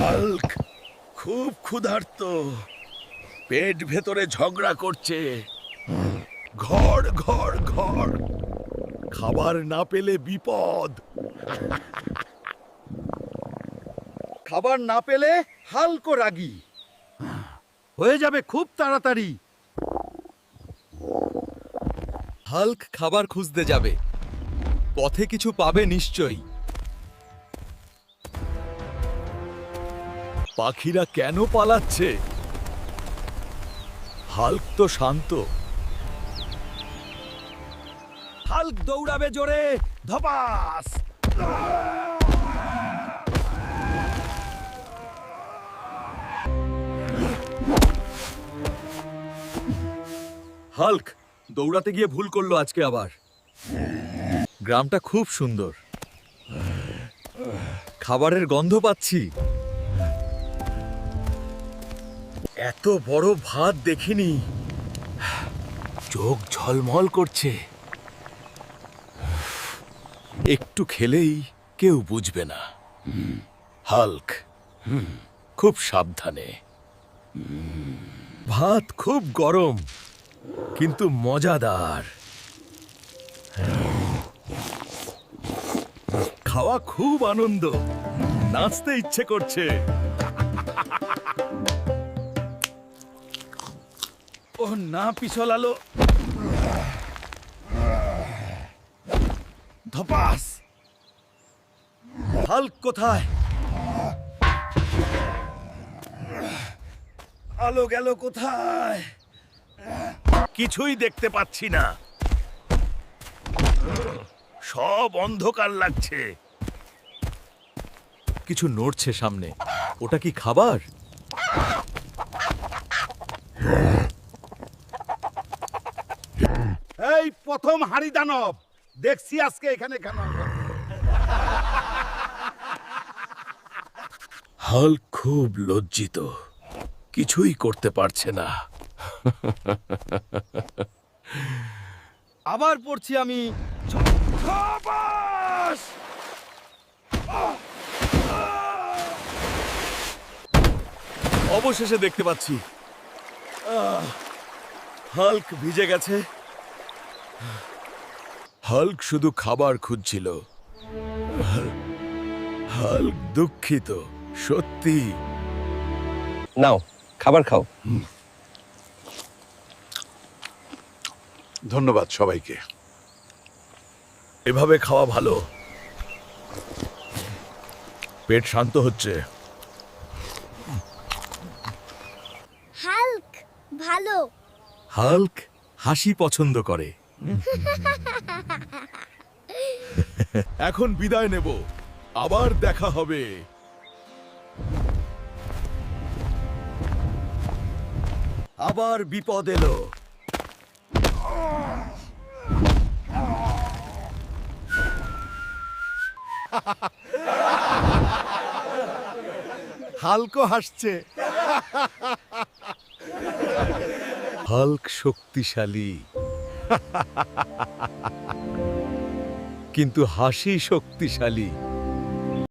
Hulk খুব ক্ষুধার্ত, পেট ভেতরে ঝগড়া করছে। ঘর ঘর ঘর, খাবার না পেলে বিপদ। খাবার না পেলে হালকো রাগী হয়ে যাবে খুব তাড়াতাড়ি। হাল্ক খাবার খুঁজতে যাবে, পথে কিছু পাবে নিশ্চয়ই। পাখিরা কেন পালাচ্ছে? হাল্ক তো শান্ত। হাল্ক দৌড়াবে জোরে, ধপাস। হাল্ক দৌড়াতে গিয়ে ভুল করলো আজকে আবার। গ্রামটা খুব সুন্দর, খাবারের গন্ধ পাচ্ছি। এত বড় ভাত দেখিনি, চোখ ঝলমল করছে। একটু খেলেই কেউ বুঝবে না। হাল্ক খুব সাবধানে। ভাত খুব গরম কিন্তু মজাদার। খাওয়া খুব আনন্দ, নাচতে ইচ্ছে করছে। ও না পিছলালো, ধপাস। হাল্ক কোথায়? আলো গেল কোথায়? কিছুই দেখতে পাচ্ছি না, সব অন্ধকার লাগছে। কিছু নড়ছে সামনে, ওটা কি খাবার? এই প্রথম হাড়ি দানব দেখছি আজকে এখানে কেন। হাল্ক খুব লজ্জিত, কিছুই করতে পারছে না। আবার পড়ছি আমি। ধপাস! অবশেষে দেখতে পাচ্ছি। হাল্ক ভিজে গেছে। হাল্ক শুধু খাবার খুঁজছিল। হাল্ক দুঃখিত, সত্যি। নাও খাবার খাও। ধন্যবাদ সবাইকে। এভাবে খাওয়া ভালো, পেট শান্ত হচ্ছে। হাল্ক ভালো। হাল্ক হাসি পছন্দ করে। এখন বিদায় নেব, আবার দেখা হবে। আবার বিপদ এলো। হাল্কও হাসছে। হাল্ক শক্তিশালী, কিন্তু হাসি শক্তিশালী।